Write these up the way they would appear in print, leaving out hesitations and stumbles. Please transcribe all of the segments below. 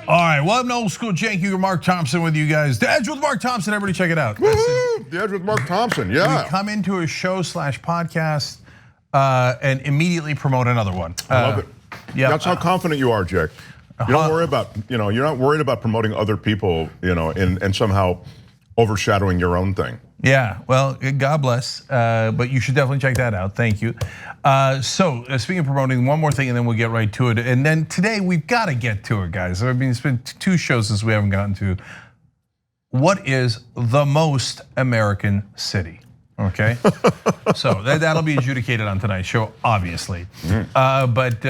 All right, welcome to Old School Cenk. You, Mark Thompson with you guys. The Edge with Mark Thompson. Everybody check it out. Woo-hoo! The Edge with Mark Thompson, yeah. We come into a show/podcast and immediately promote another one. I love it. Yeah, that's how confident you are, Jake. You don't worry about, you're not worried about promoting other people, and somehow overshadowing your own thing. Yeah, well, God bless, but you should definitely check that out. Thank you. So speaking of promoting, one more thing and then we'll get right to it. And then today we've got to get to it, guys. I mean, it's been 2 shows since we haven't gotten to what is the most American city, okay? So that'll be adjudicated on tonight's show, obviously. But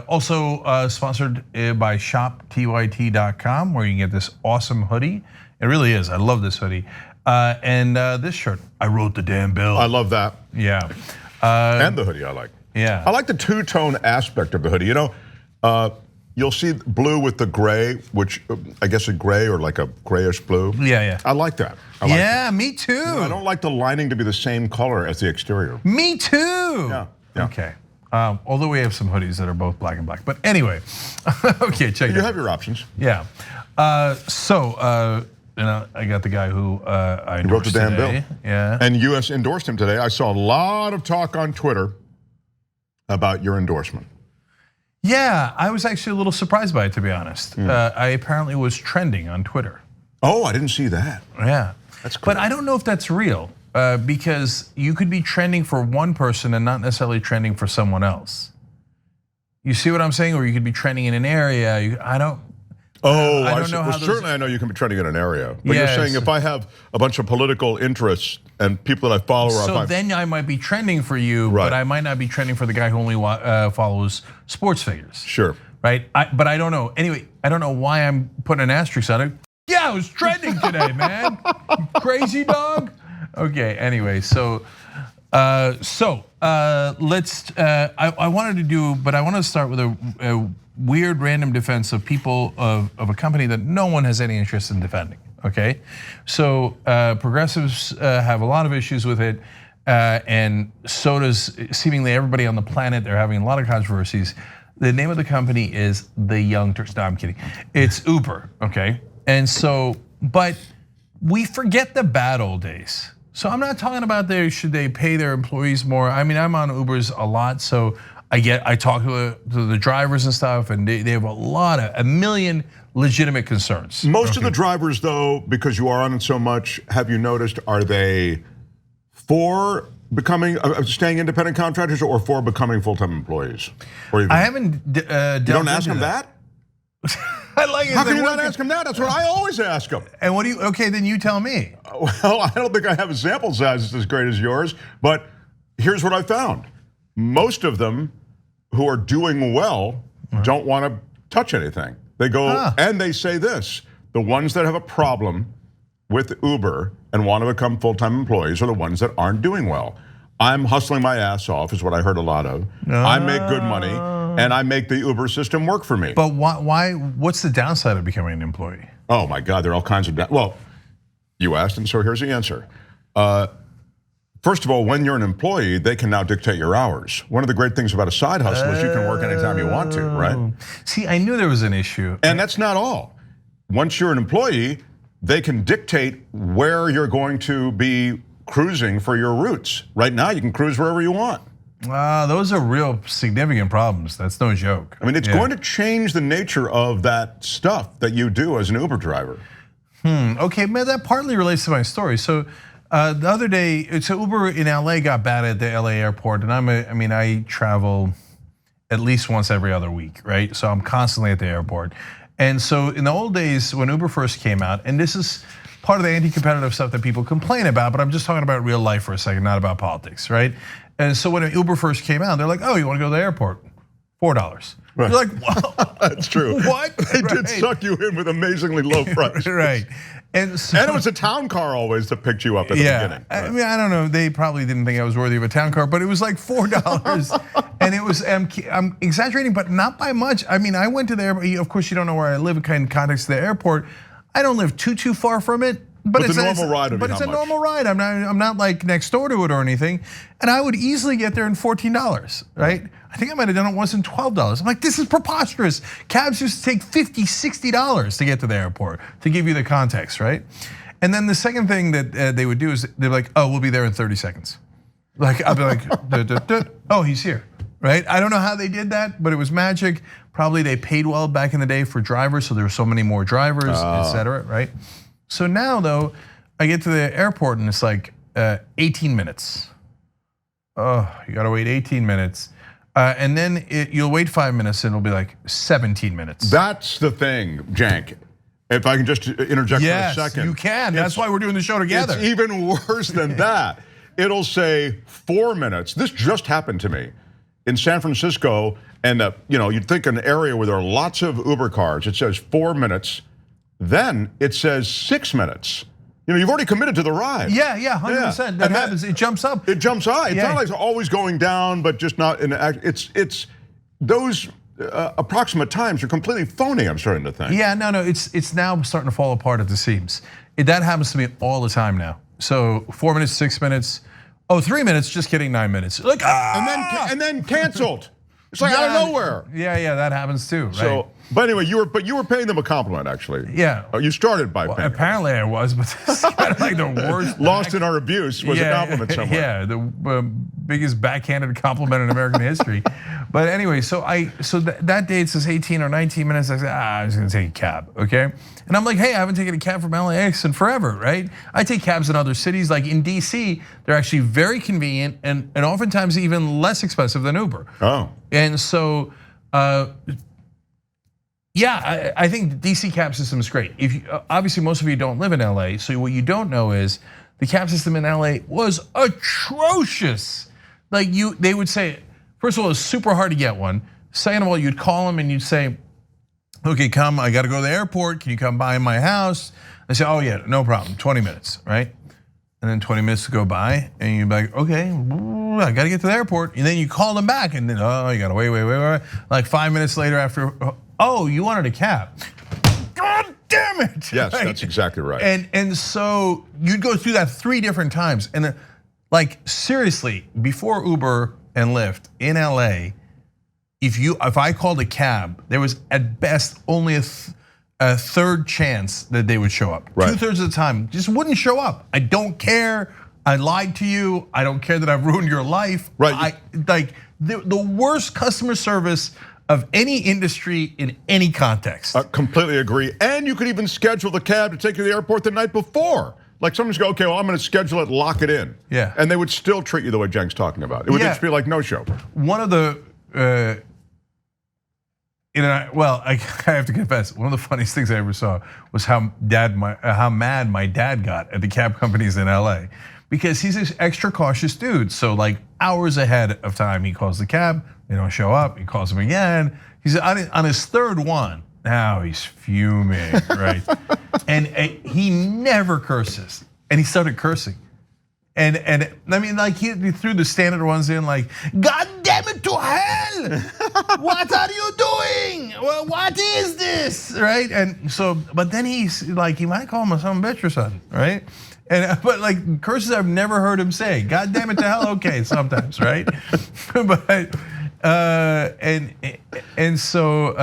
also sponsored by shoptyt.com, where you can get this awesome hoodie. It really is, I love this hoodie. And this shirt, I wrote the damn bill. I love that. Yeah. And the hoodie I like. Yeah. I like the two-tone aspect of the hoodie. You'll see blue with the gray, which I guess a gray or like a grayish blue. Yeah. I like that. Me too. I don't like the lining to be the same color as the exterior. Me too. Yeah. Okay. Although we have some hoodies that are both black and black. But anyway, okay, check it out. You have your options. Yeah. I got the guy who I endorsed wrote the damn today. bill. Yeah. And US endorsed him today. I saw a lot of talk on Twitter about your endorsement. Yeah, I was actually a little surprised by it, to be honest. I apparently was trending on Twitter. Oh, I didn't see that. Yeah. That's cool. But I don't know if that's real, because you could be trending for one person and not necessarily trending for someone else. You see what I'm saying? Or you could be trending in an area. I don't know how those... Certainly I know you can be trending in an area. But you're saying if I have a bunch of political interests and people that I follow... So then I might be trending for you, but I might not be trending for the guy who only follows sports figures. Sure. Right? But I don't know. Anyway, I don't know why I'm putting an asterisk on it. Yeah, I was trending today, man. You crazy dog? Okay, anyway, so let's, I wanted to do, but I want to start with a weird random defense of people of a company that no one has any interest in defending, okay? So progressives have a lot of issues with it, and so does seemingly everybody on the planet. They're having a lot of controversies. The name of the company is the Young Turks. No, I'm kidding. It's Uber, okay? And so, but we forget the bad old days. So I'm not talking about should they pay their employees more. I mean, I'm on Ubers a lot, so I talk to the drivers and stuff, and they have a million legitimate concerns. Most of the drivers, though, because you are on it so much, have you noticed, are they for becoming staying independent contractors or for becoming full-time employees? Or even, I haven't. You don't ask them that? I like it. How can you not ask them that? That's what I always ask them. And what do you? Okay, then you tell me. Well, I don't think I have a sample size as great as yours, but here's what I found: most of them who are doing well don't want to touch anything. They go and they say this: the ones that have a problem with Uber and want to become full-time employees are the ones that aren't doing well. I'm hustling my ass off, is what I heard a lot of. I make good money, and I make the Uber system work for me. But why? What's the downside of becoming an employee? Oh my God, there are all kinds of well, you asked, and so here's the answer. First of all, when you're an employee, they can now dictate your hours. One of the great things about a side hustle is you can work anytime you want to, right? See, I knew there was an issue. And that's not all. Once you're an employee, they can dictate where you're going to be cruising for your routes. Right now, you can cruise wherever you want. Those are real significant problems. That's no joke. I mean, it's going to change the nature of that stuff that you do as an Uber driver. Okay, man, that partly relates to my story. So the other day, so Uber in LA got bad at the LA airport, and I travel at least once every other week, right? So I'm constantly at the airport. And so in the old days, when Uber first came out, and this is part of the anti-competitive stuff that people complain about, but I'm just talking about real life for a second, not about politics, right? And so when Uber first came out, they're like, oh, you want to go to the airport? $4. Right. You're like, wow. That's true. What? They did suck you in with amazingly low price. Right. And it was a town car always that picked you up at the beginning. Right? I mean, I don't know. They probably didn't think I was worthy of a town car, but it was like $4. And it was, I'm exaggerating, but not by much. I mean, I went to the airport. Of course, you don't know where I live in context of the airport. I don't live too far from it. But the normal ride would be But it's how a much? normal ride. I'm not like next door to it or anything. And I would easily get there in $14, right? I think I might have done it once in $12. I'm like, this is preposterous. Cabs used to take $50, $60 to get to the airport, to give you the context, right? And then the second thing that they would do is they're like, oh, we'll be there in 30 seconds. Like, I'll be like, duh, duh, duh. Oh, he's here, right? I don't know how they did that, but it was magic. Probably they paid well back in the day for drivers, so there were so many more drivers, et cetera, right? So now though, I get to the airport and it's like 18 minutes. Oh, you gotta wait 18 minutes. And then you'll wait 5 minutes and it'll be like 17 minutes. That's the thing, Cenk. If I can just interject for a second. Yes, you can. That's why we're doing the show together. It's even worse than that. It'll say 4 minutes. This just happened to me in San Francisco, and you'd think an area where there are lots of Uber cars. It says 4 minutes. Then it says 6 minutes. You've already committed to the ride. Yeah, 100%. That happens. It jumps up. It jumps up. It's not like it's always going down, but just not in. It's those approximate times are completely phony. I'm starting to think. Yeah, no. It's now starting to fall apart at the seams. That happens to me all the time now. So 4 minutes, 6 minutes. Oh, 3 minutes. Just kidding. 9 minutes. Like and then canceled. It's like out of nowhere. Yeah, that happens too. Right? So, but anyway, you were paying them a compliment, actually. Yeah. You started by paying. Apparently I was, but this is kind of like the worst. Lost in our abuse was a compliment somewhere. Yeah, the biggest backhanded compliment in American history. But anyway, so that day it says 18 or 19 minutes. I said, I'm just gonna take a cab, okay? And I'm like, hey, I haven't taken a cab from LAX in forever, right? I take cabs in other cities, like in DC, they're actually very convenient and oftentimes even less expensive than Uber. Oh. And so, yeah, I think the DC cab system is great. Obviously, most of you don't live in LA, so what you don't know is the cab system in LA was atrocious. Like they would say, first of all, it's super hard to get one. Second of all, you'd call them and you'd say, okay, come, I gotta go to the airport. Can you come by my house? They say, oh yeah, no problem, 20 minutes, right? And then 20 minutes to go by, and you're like, okay, I gotta get to the airport. And then you call them back, and then, oh, you gotta wait. Like 5 minutes later after, oh, you wanted a cab. God damn it. Yes, right? That's exactly right. And so you'd go through that 3 different times. And like seriously, before Uber and Lyft in LA, if I called a cab, there was at best only a third chance that they would show up. Right. 2/3 of the time, just wouldn't show up. I don't care. I lied to you. I don't care that I've ruined your life. Right. Like the worst customer service of any industry in any context. I completely agree. And you could even schedule the cab to take you to the airport the night before. Like someone's go, okay, well, I'm gonna schedule it, lock it in. Yeah. And they would still treat you the way Cenk's talking about. It would just be like no show. One of the, I have to confess, one of the funniest things I ever saw was how mad my dad got at the cab companies in LA. Because he's this extra cautious dude. So like hours ahead of time, he calls the cab, they don't show up, he calls them again. He's on his third one. Now he's fuming, right? And he never curses. And he started cursing. And I mean, like he threw the standard ones in, like, God damn it to hell! What are you doing? Well, what is this? Right? And so, but then he's like, he might call him a son of a bitch or something, right? But like curses I've never heard him say. God damn it to hell, okay, sometimes, right? But and so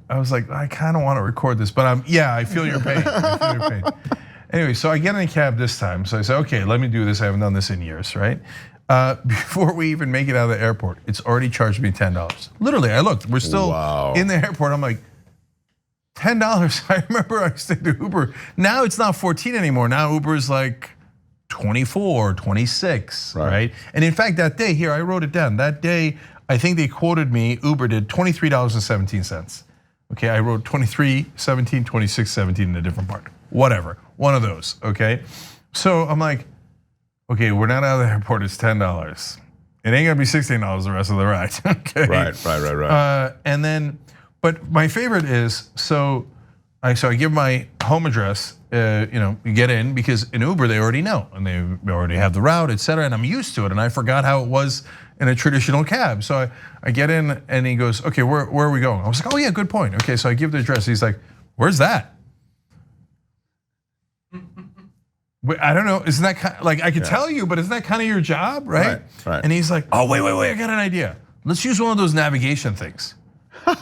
I was like, I kind of want to record this, but I feel your pain. I feel your pain. Anyway, so I get in a cab this time. So I say, okay, let me do this. I haven't done this in years, right? Before we even make it out of the airport, it's already charged me $10. Literally, I looked. We're still in the airport. I'm like, $10. I remember I stayed to Uber. Now it's not 14 anymore. Now Uber is like 24, 26, right? And in fact, that day here, I wrote it down. That day, I think they quoted me. Uber did $23.17. Okay, I wrote 23.17, 26.17 in a different part. Whatever, one of those, okay? So I'm like, okay, we're not out of the airport, it's $10. It ain't gonna be $16 the rest of the ride, okay? Right. And then, but my favorite is, so I give my home address, you get in, because in Uber they already know, and they already have the route, et cetera, and I'm used to it, and I forgot how it was in a traditional cab. So I get in and he goes, okay, where are we going? I was like, oh yeah, good point. Okay, so I give the address, he's like, where's that? I don't know. Isn't that kind of, like I could tell you, but isn't that kind of your job, right? Right. And he's like, oh wait, I got an idea. Let's use one of those navigation things. I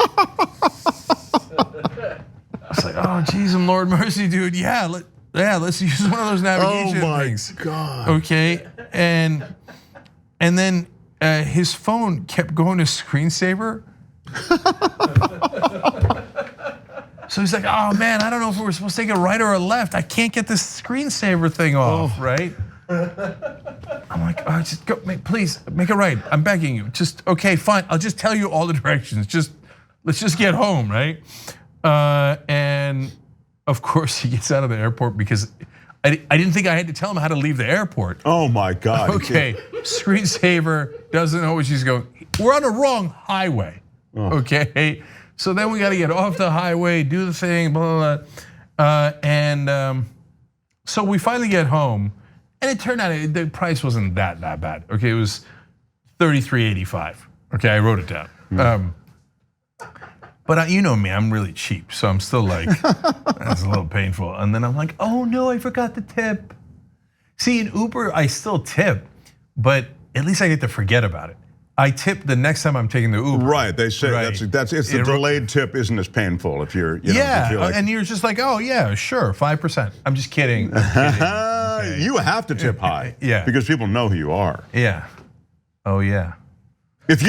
was like, oh geez, and Lord mercy, dude. Yeah, let's use one of those navigation things. Oh my God. Okay, and then his phone kept going to screensaver. So he's like, oh man, I don't know if we're supposed to take a right or a left. I can't get this screensaver thing off, right? I'm like, oh, just go, please make it right. I'm begging you. Just okay, fine. I'll just tell you all the directions. Let's just get home, right? And of course he gets out of the airport because I didn't think I had to tell him how to leave the airport. Oh my God. Okay, screensaver doesn't know where she's going. We're on the wrong highway. Okay, so then we got to get off the highway, do the thing, blah blah blah, and so we finally get home, and it turned out the price wasn't that bad. Okay, it was $33.85. Okay, I wrote it down. But you know me, I'm really cheap, so I'm still like, that's a little painful. And then I'm like, oh no, I forgot the tip. See, in Uber, I still tip, but at least I get to forget about it. I tip the next time I'm taking the Uber. Right, they say it's the delayed tip isn't as painful if you're, and you're just like, oh yeah, sure, 5%. I'm just kidding. Okay. You have to tip high, because people know who you are. Yeah, oh yeah. If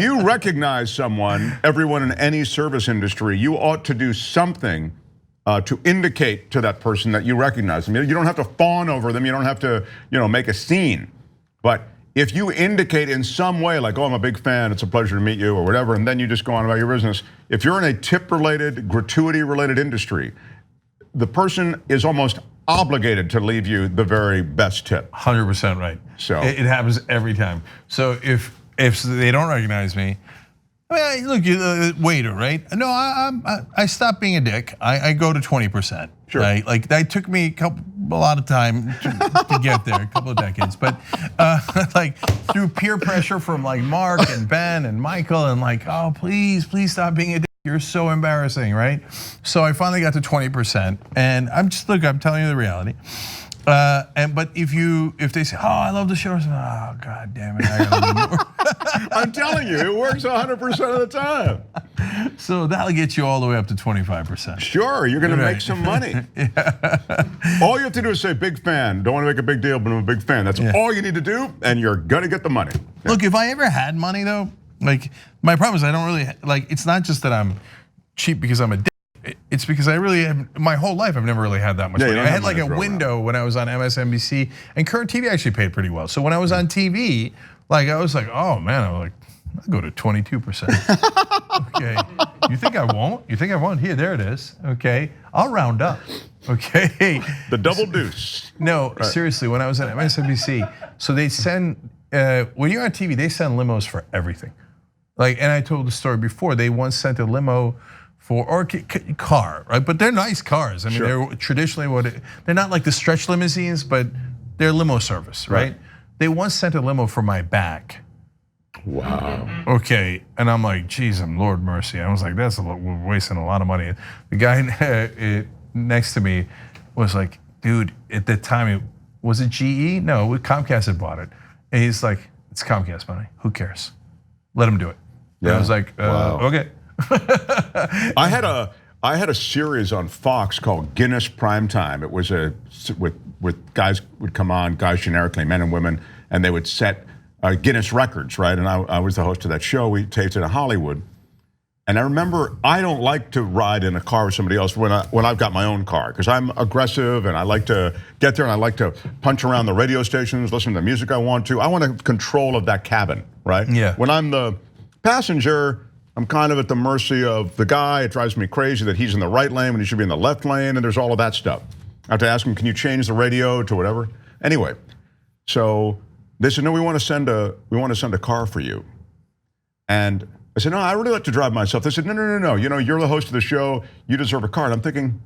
you recognize someone, everyone in any service industry, you ought to do something to indicate to that person that you recognize them. You don't have to fawn over them. You don't have to, make a scene. But if you indicate in some way, like, oh, I'm a big fan, it's a pleasure to meet you, or whatever, and then you just go on about your business. If you're in a tip-related, gratuity-related industry, the person is almost obligated to leave you the very best tip. 100% right. So it happens every time. So if they don't recognize me, I mean, look, you're the waiter, right? No, I stopped being a dick. I go to 20%. Sure. Right? Like that took me a lot of time to get there, a couple of decades. But like through peer pressure from like Mark and Ben and Michael and like, oh please stop being a dick. You're so embarrassing, right? So I finally got to 20%, and I'm telling you the reality. But if they say, oh, I love the show, I say, oh God damn it, I gotta do more. I'm telling you, it works 100% of the time. So that'll get you all the way up to 25%. Sure, you're gonna make some money. All you have to do is say, big fan. Don't want to make a big deal, but I'm a big fan. That's all you need to do, and you're gonna get the money. Look, if I ever had money though, like my problem is I don't really, like it's not just that I'm cheap because I'm a dick. It's because I really have, my whole life I've never really had that much money. I had like a window when I was on MSNBC, and Current TV actually paid pretty well. So when I was on TV, like I was like, oh man, I'm like, I'll go to 22%. Okay, you think I won't? You think I won't? Here, there it is. Okay, I'll round up. Okay, the double deuce. No, seriously, when I was at MSNBC, so they send when you're on TV, they send limos for everything. Like, and I told the story before. They once sent a limo or car, right? But they're nice cars. I mean, they're traditionally they're not like the stretch limousines, but they're limo service, right? They once sent a limo for my back. Wow. Okay, and I'm like, geez, Lord mercy. I was like, we're wasting a lot of money. The guy next to me was like, dude, at the time, was it GE? No, Comcast had bought it. And he's like, it's Comcast money. Who cares? Let him do it. Yeah. And I was like, okay. I had a series on Fox called Guinness Primetime. It was with guys would come on, guys generically, men and women, and they would set Guinness records, right? And I was the host of that show. We taped it in Hollywood. And I remember I don't like to ride in a car with somebody else when I've got my own car, because I'm aggressive and I like to get there and I like to punch around the radio stations, listen to the music I want to. I want control of that cabin, right? Yeah. When I'm the passenger, I'm kind of at the mercy of the guy. It drives me crazy that he's in the right lane when he should be in the left lane, and there's all of that stuff. I have to ask him, can you change the radio to whatever? Anyway, so they said, no, we want to send a car for you. And I said, no, I really like to drive myself. They said, no. You're the host of the show. You deserve a car. And I'm thinking,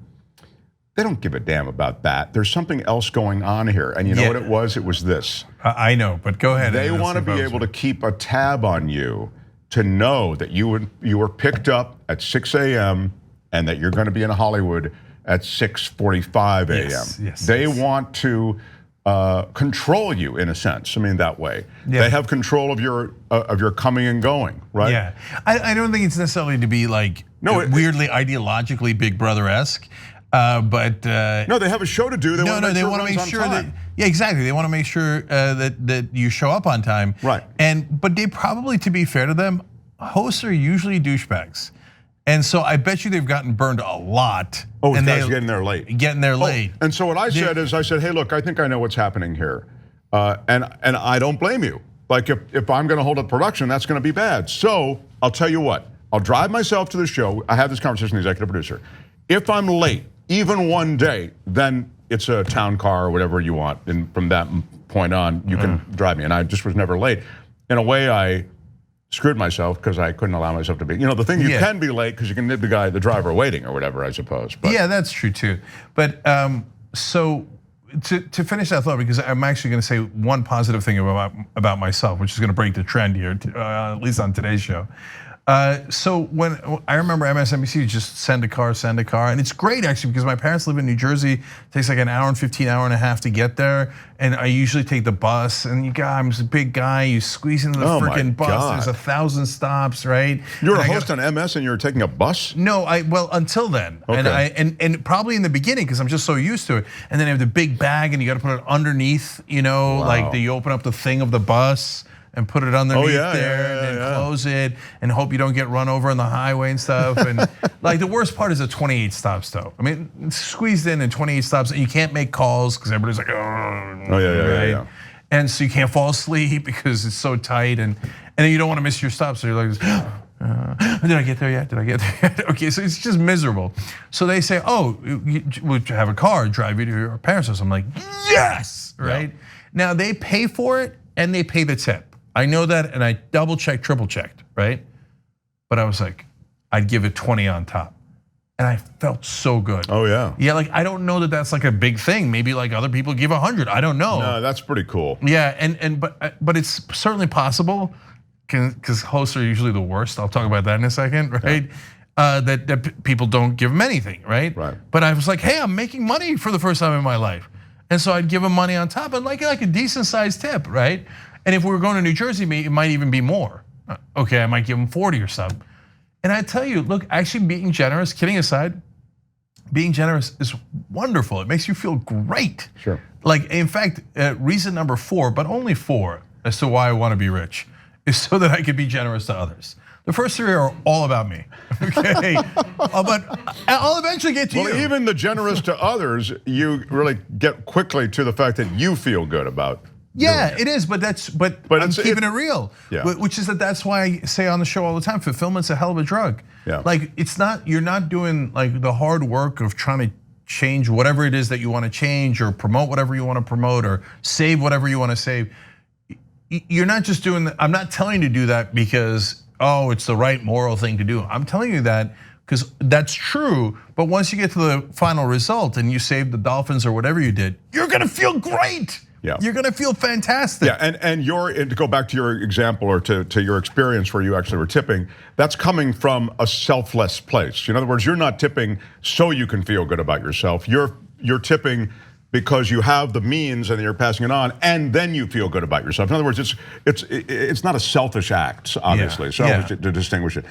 they don't give a damn about that. There's something else going on here. And you know what it was? It was this. I know, but go ahead. They want to be able to keep a tab on you, to know that you were picked up at 6 a.m. and that you're going to be in Hollywood at 6:45 a.m. Yes, they want to control you in a sense. I mean, that way. Yeah. They have control of your coming and going, right? Yeah, I don't think it's necessarily to be like weirdly ideologically Big Brother-esque, but no, they have a show to do. They want to make sure that exactly. They want to make sure that you show up on time, right? But they probably, to be fair to them, hosts are usually douchebags. And so I bet you they've gotten burned a lot. Oh, and guys getting there late. Getting there late. And so what I said is, hey, look, I think I know what's happening here, and I don't blame you. Like if I'm going to hold up production, that's going to be bad. So I'll tell you what, I'll drive myself to the show. I have this conversation with the executive producer. If I'm late, even one day, then it's a town car or whatever you want. And from that point on, you can drive me. And I just was never late. In a way, I screwed myself because I couldn't allow myself to be. The thing, you can be late because you can nib the driver waiting or whatever, I suppose. But. Yeah, that's true too. But so to finish that thought, because I'm actually going to say one positive thing about myself, which is going to break the trend here, at least on today's show. So when I remember MSNBC just send a car, and it's great actually because my parents live in New Jersey. It takes like an hour and 15, hour and a half to get there, and I usually take the bus. And I'm a big guy, you squeeze into the freaking bus. There's 1,000 stops, right? You're a host on MS, and you're taking a bus? No, well until then, okay. and probably in the beginning because I'm just so used to it. And then I have the big bag, and you got to put it underneath, wow. Like you open up the thing of the bus and put it underneath there, and then close it, and hope you don't get run over on the highway and stuff. And like the worst part is the 28 stops, though. I mean, it's squeezed in 28 stops, and you can't make calls because everybody's like, yeah. And so you can't fall asleep because it's so tight, and then you don't want to miss your stop. So you're like, did I get there yet? Okay, so it's just miserable. So they say, we'll have a car drive you to your parents' house. I'm like, yes, right? Yeah. Now they pay for it and they pay the tip. I know that, and I double checked, triple checked, right? But I was like, I'd give it 20 on top. And I felt so good. Oh yeah. Yeah, like I don't know that that's like a big thing. Maybe like other people give 100, I don't know. No, that's pretty cool. Yeah, but it's certainly possible, because hosts are usually the worst. I'll talk about that in a second, right? Yeah. That people don't give them anything, right? Right. But I was like, hey, I'm making money for the first time in my life. And so I'd give them money on top, and like a decent sized tip, right? And if we were going to New Jersey, it might even be more. Okay, I might give them 40 or something. And I tell you, look, actually being generous, kidding aside, being generous is wonderful. It makes you feel great. Sure. Like, in fact, reason number 4, but only 4, as to why I want to be rich, is so that I can be generous to others. The first 3 are all about me, okay? But I'll eventually get to you. Well, even the generous to others, you really get quickly to the fact that you feel good about. Yeah, it is, but I'm keeping it real. Yeah. Which is that's why I say on the show all the time, fulfillment's a hell of a drug. Yeah. Like you're not doing like the hard work of trying to change whatever it is that you want to change, or promote whatever you want to promote, or save whatever you want to save. You're not just doing that. I'm not telling you to do that because it's the right moral thing to do. I'm telling you that because that's true, but once you get to the final result and you save the Dolphins or whatever you did, you're gonna feel great. Yeah. You're gonna feel fantastic. Yeah, and to go back to your example or to your experience where you actually were tipping, that's coming from a selfless place. In other words, you're not tipping so you can feel good about yourself. You're tipping because you have the means and you're passing it on, and then you feel good about yourself. In other words, it's not a selfish act, obviously. So to distinguish it.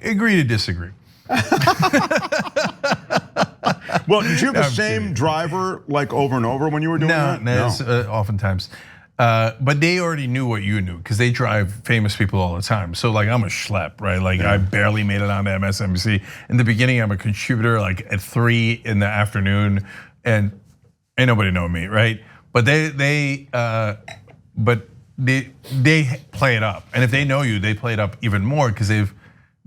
Agree to disagree. Well, did you have the same driver like over and over when you were doing that? No, oftentimes. But they already knew what you knew because they drive famous people all the time. So like I'm a schlep, right? Like I barely made it onto MSNBC. In the beginning, I'm a contributor like at 3 in the afternoon, and ain't nobody know me, right? But they play it up, and if they know you, they play it up even more because they've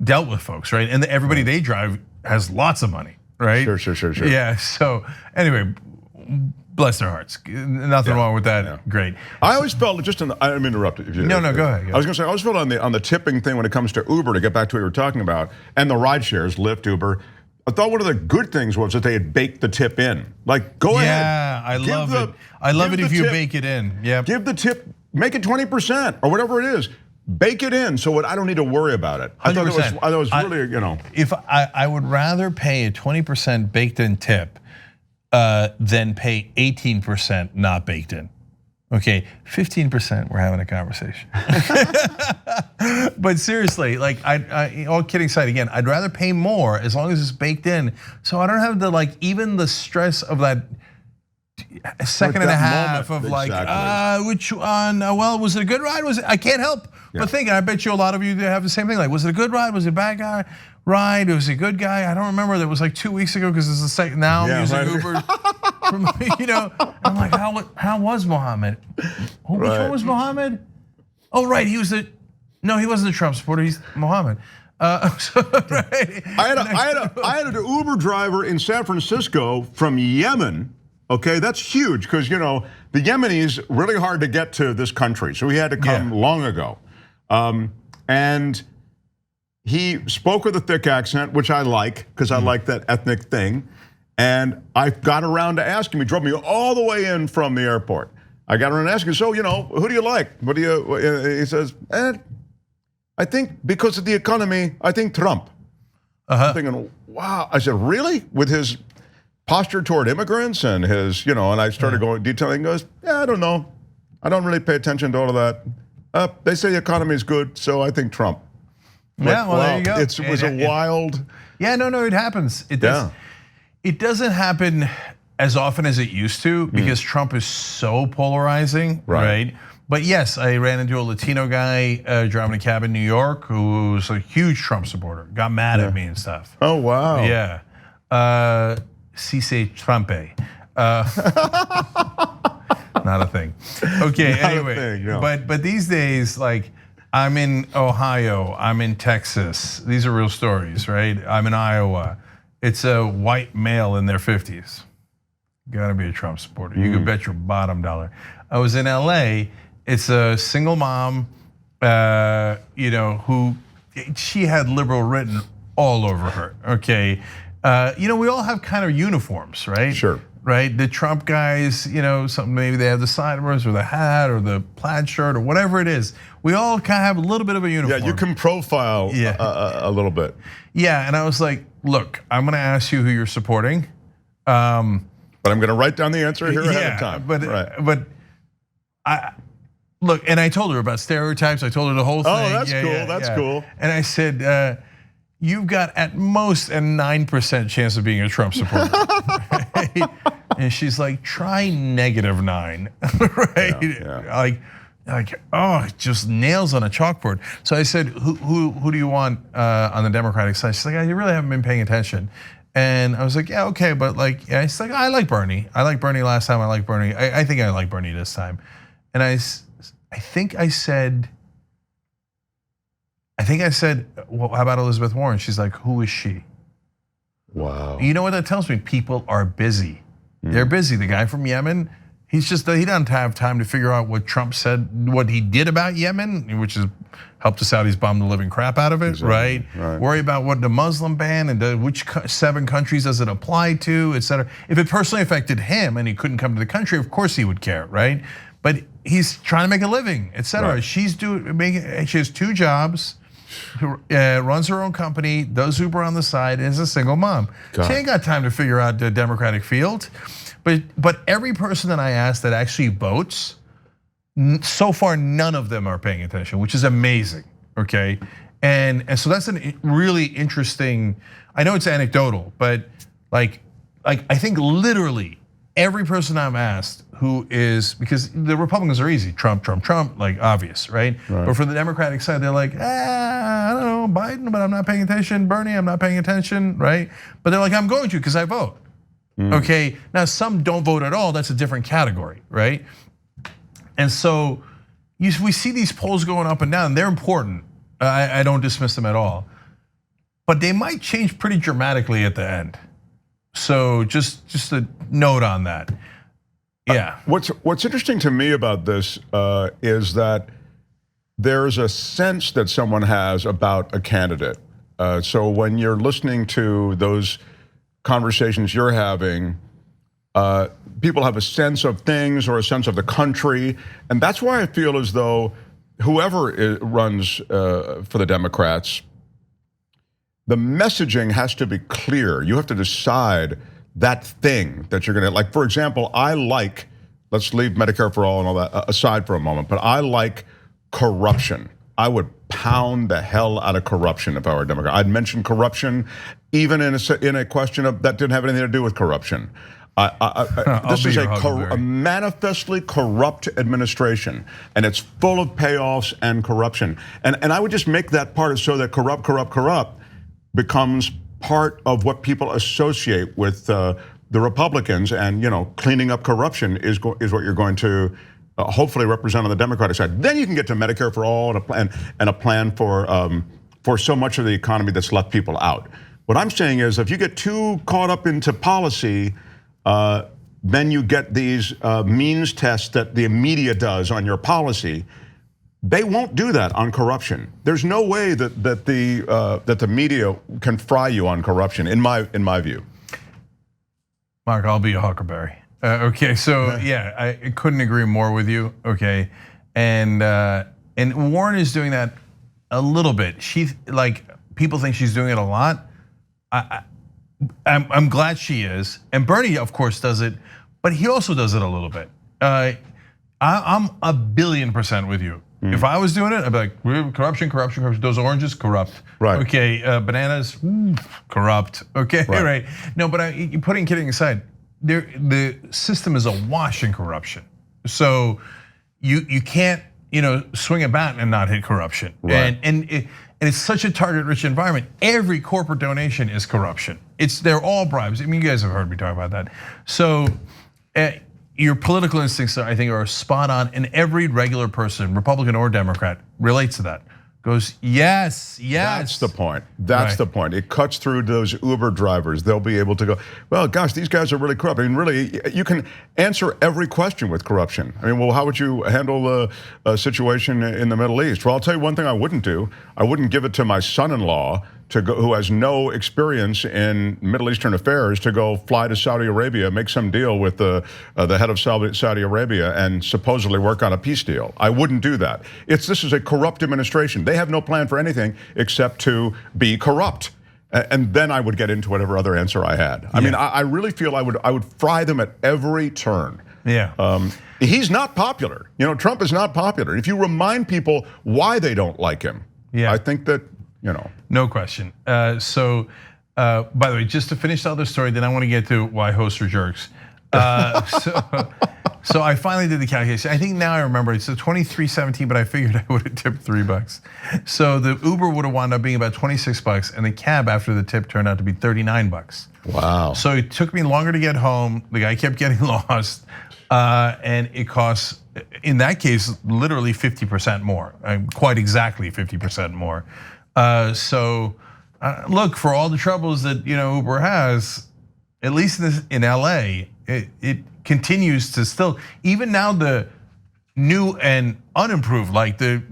dealt with folks, right? And everybody they drive has lots of money, right? Sure. Yeah. So anyway, bless their hearts. Nothing wrong with that. Yeah. Great. I always felt I didn't interrupt you. No, go ahead. I was going to say I always felt on the tipping thing when it comes to Uber, to get back to what you were talking about, and the ride shares, Lyft, Uber. I thought one of the good things was that they had baked the tip in. Like, go ahead. Yeah, I love it. I love it if you bake it in. Yeah. Give the tip, make it 20% or whatever it is. bake it in so I don't need to worry about it. I thought it was really, If I would rather pay a 20% baked in tip than pay 18% not baked in. Okay, 15%, we're having a conversation. But seriously, like all kidding aside, again, I'd rather pay more as long as it's baked in, so I don't have to even the stress of that second and a half of which one? Well, was it a good ride? I can't help but think. I bet you a lot of you have the same thing. Like, was it a good ride? Was it a bad guy ride? Was it a good guy? I don't remember. That was like 2 weeks ago because it's the second. Now I'm using Uber. I'm like, how was Mohammed? Which one was Mohammed? Oh, right, he wasn't a Trump supporter. He's Mohammed. I had an Uber driver in San Francisco from Yemen. Okay, that's huge because the Yemenis really hard to get to this country, so he had to come long ago, and he spoke with a thick accent, which I like because I like that ethnic thing. And I got around to asking him. He drove me all the way in from the airport. I got around to asking him, so who do you like? He says, I think because of the economy, I think Trump. I'm thinking, wow. I said, really? With his posture toward immigrants and his, and I started going detailing. He goes, yeah, I don't know. I don't really pay attention to all of that. They say the economy is good, so I think Trump. There you go. It was a wild. Yeah, no, it happens. It does. Yeah. It doesn't happen as often as it used to because Trump is so polarizing, right? But yes, I ran into a Latino guy driving a cab in New York who was a huge Trump supporter, got mad at me and stuff. Oh, wow. Yeah. Si se Trumpe. Not a thing. Okay, anyway. But these days, like, I'm in Ohio, I'm in Texas. These are real stories, right? I'm in Iowa. It's a white male in their 50s. Gotta be a Trump supporter. You can bet your bottom dollar. I was in LA. It's a single mom, who she had liberal written all over her. Okay, we all have kind of uniforms, right? Sure. Right. The Trump guys, something maybe they have the sideburns or the hat or the plaid shirt or whatever it is. We all kind of have a little bit of a uniform. Yeah, you can profile a little bit. Yeah, and I was like, look, I'm going to ask you who you're supporting. But I'm going to write down the answer here ahead of time. But I look, and I told her about stereotypes. I told her the whole thing. Oh, that's cool. That's cool. And I said, you've got at most a 9% chance of being a Trump supporter. Right? And she's like, try -9, right? Yeah. Like, oh, just nails on a chalkboard. So I said, who do you want on the Democratic side? She's like, you really haven't been paying attention. And I was like, yeah, okay, but it's like, I like Bernie. I liked Bernie last time. I like Bernie. I think I like Bernie this time. And I think I said, well, how about Elizabeth Warren? She's like, who is she? Wow. You know what that tells me? People are busy. They're busy. The guy from Yemen, he doesn't have time to figure out what Trump said, what he did about Yemen, which is helped the Saudis bomb the living crap out of it, right? Worry about what the Muslim ban and which 7 countries does it apply to, et cetera. If it personally affected him and he couldn't come to the country, of course he would care, right? But he's trying to make a living, et cetera. Right. She has 2 jobs. Runs her own company, does Uber on the side, and is a single mom. She ain't got time to figure out the Democratic field. But every person that I asked that actually votes, so far none of them are paying attention, which is amazing. Okay, and so that's a really interesting. I know it's anecdotal, but like I think literally every person I've asked who is, because the Republicans are easy, Trump, like obvious, right? But for the Democratic side, they're like, I don't know, Biden, but I'm not paying attention. Bernie, I'm not paying attention, right? But they're like, I'm going to because I vote. Okay, now some don't vote at all. That's a different category, right? And so we see these polls going up and down. They're important. I don't dismiss them at all, but they might change pretty dramatically at the end. So just a note on that. Yeah. What's interesting to me about this is that there's a sense that someone has about a candidate. So when you're listening to those conversations you're having, people have a sense of things or a sense of the country, and that's why I feel as though whoever runs for the Democrats, the messaging has to be clear. You have to decide that thing that you're going to, like, for example, let's leave Medicare for all and all that aside for a moment, but I like corruption. I would pound the hell out of corruption if I were a Democrat. I'd mention corruption even in a question that didn't have anything to do with corruption. This is a manifestly corrupt administration, and it's full of payoffs and corruption. And I would just make that part so that corrupt becomes part of what people associate with the Republicans, and cleaning up corruption is what you're going to hopefully represent on the Democratic side. Then you can get to Medicare for all and a plan for so much of the economy that's left people out. What I'm saying is, if you get too caught up into policy, then you get these means tests that the media does on your policy. They won't do that on corruption. There's no way that the media can fry you on corruption, in my view. Mark, I'll be a huckleberry. Okay, so yeah, I couldn't agree more with you. Okay, and Warren is doing that a little bit. People think she's doing it a lot. I'm glad she is, and Bernie, of course, does it, but he also does it a little bit. I'm 1,000,000,000% with you. If I was doing it, I'd be like, corruption. Those oranges, corrupt. Right. Okay, bananas, corrupt. Okay, right. No, but you putting kidding aside, the system is awash in corruption. So you can't swing a bat and not hit corruption. Right. And it's such a target-rich environment. Every corporate donation is corruption. They're all bribes. I mean, you guys have heard me talk about that. So your political instincts, I think, are spot on, and every regular person, Republican or Democrat, relates to that. Goes, yes. That's the point. That's the point. It cuts through those Uber drivers. They'll be able to go, well, gosh, these guys are really corrupt. I mean, really, you can answer every question with corruption. I mean, well, how would you handle a situation in the Middle East? Well, I'll tell you one thing I wouldn't do. I wouldn't give it to my son-in-law who has no experience in Middle Eastern affairs, to go fly to Saudi Arabia, make some deal with the head of Saudi Arabia, and supposedly work on a peace deal. I wouldn't do that. This is a corrupt administration. They have no plan for anything except to be corrupt. And then I would get into whatever other answer I had. I mean, I really feel I would fry them at every turn. Yeah. He's not popular. Trump is not popular. If you remind people why they don't like him, I think that. No question. By the way, just to finish the other story, then I want to get to why hosts are jerks. So I finally did the calculation. I think now I remember it's $23.17, but I figured I would have tipped $3. So the Uber would have wound up being about $26, and the cab after the tip turned out to be $39. Wow. So it took me longer to get home. The guy kept getting lost, and it costs, in that case, literally 50% more. Quite exactly 50% more. Look, for all the troubles that Uber has, at least in LA, it continues to still, even now the new and unimproved, like the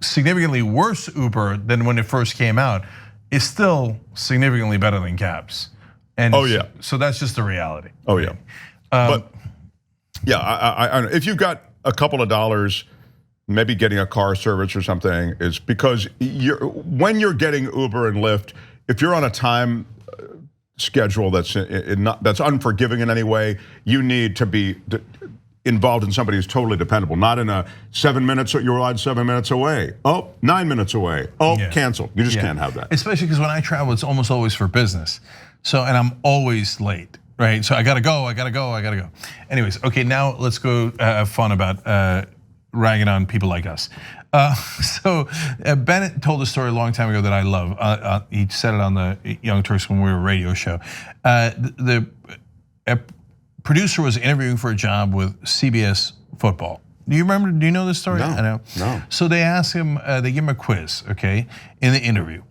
significantly worse Uber than when it first came out, is still significantly better than cabs. And so that's just the reality. Oh yeah, but yeah, I if you've got a couple of dollars, maybe getting a car service or something, is because when you're getting Uber and Lyft, if you're on a time schedule that's unforgiving in any way, you need to be involved in somebody who's totally dependable. Not in a 7 minutes, you're allowed 7 minutes away. Oh, 9 minutes away. Oh, cancel. You just can't have that. Especially because when I travel, it's almost always for business. And I'm always late, right? So I gotta go. Anyways, okay, now let's go have fun about ragging on people like us. Bennett told a story a long time ago that I love. He said it on the Young Turks when we were a radio show. The producer was interviewing for a job with CBS Football. Do you remember? Do you know this story? No, I know. No. So they asked him, they give him a quiz, okay, in the interview.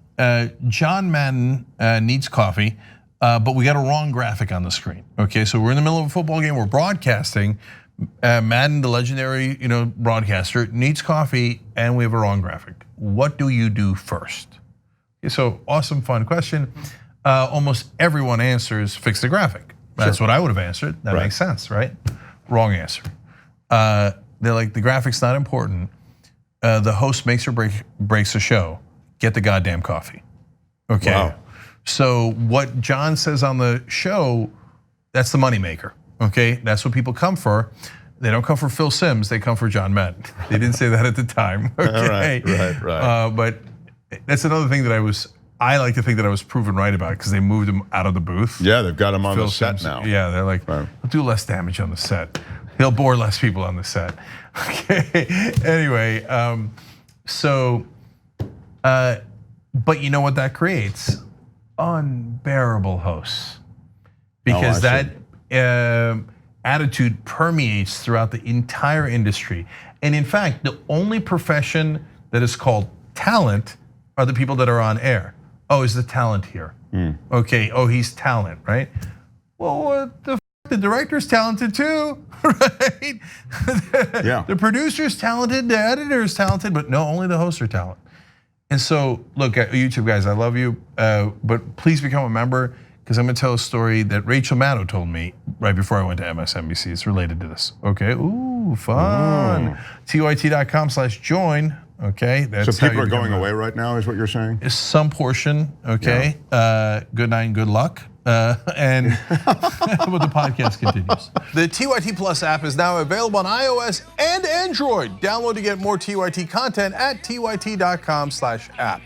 John Madden needs coffee, but we got a wrong graphic on the screen. Okay, so we're in the middle of a football game. We're broadcasting. Madden, the legendary, broadcaster, needs coffee, and we have a wrong graphic. What do you do first? Okay, so awesome, fun question. Almost everyone answers fix the graphic. That's what I would have answered. That makes sense, right? Wrong answer. They're like, the graphic's not important. the host makes or breaks a show, get the goddamn coffee. Okay. Wow. So what John says on the show, that's the moneymaker. Okay, that's what people come for. They don't come for Phil Simms, they come for John Madden. They didn't say that at the time. Okay? Right. But that's another thing that I like to think that I was proven right about because they moved him out of the booth. Yeah, they've got him on Phil the set Simms, now. Yeah, they're like, he'll do less damage on the set. He'll bore less people on the set. Okay. Anyway, but you know what that creates? Unbearable hosts, because that attitude permeates throughout the entire industry. And in fact, the only profession that is called talent are the people that are on air. Oh, is the talent here? Okay, oh, he's talent, right? Well, what the director's talented too, right? Yeah. The producer's talented, the editor's talented, but no, only the hosts are talented. And so, look, YouTube guys, I love you, but please become a member because I'm gonna tell a story that Rachel Maddow told me right before I went to MSNBC. It's related to this. Okay, ooh, fun. TYT.com/join. Okay, that's so people are going away right now, is what you're saying? Some portion. Okay, good night and good luck. And but the podcast continues. The TYT Plus app is now available on iOS and Android. Download to get more TYT content at tyt.com/app.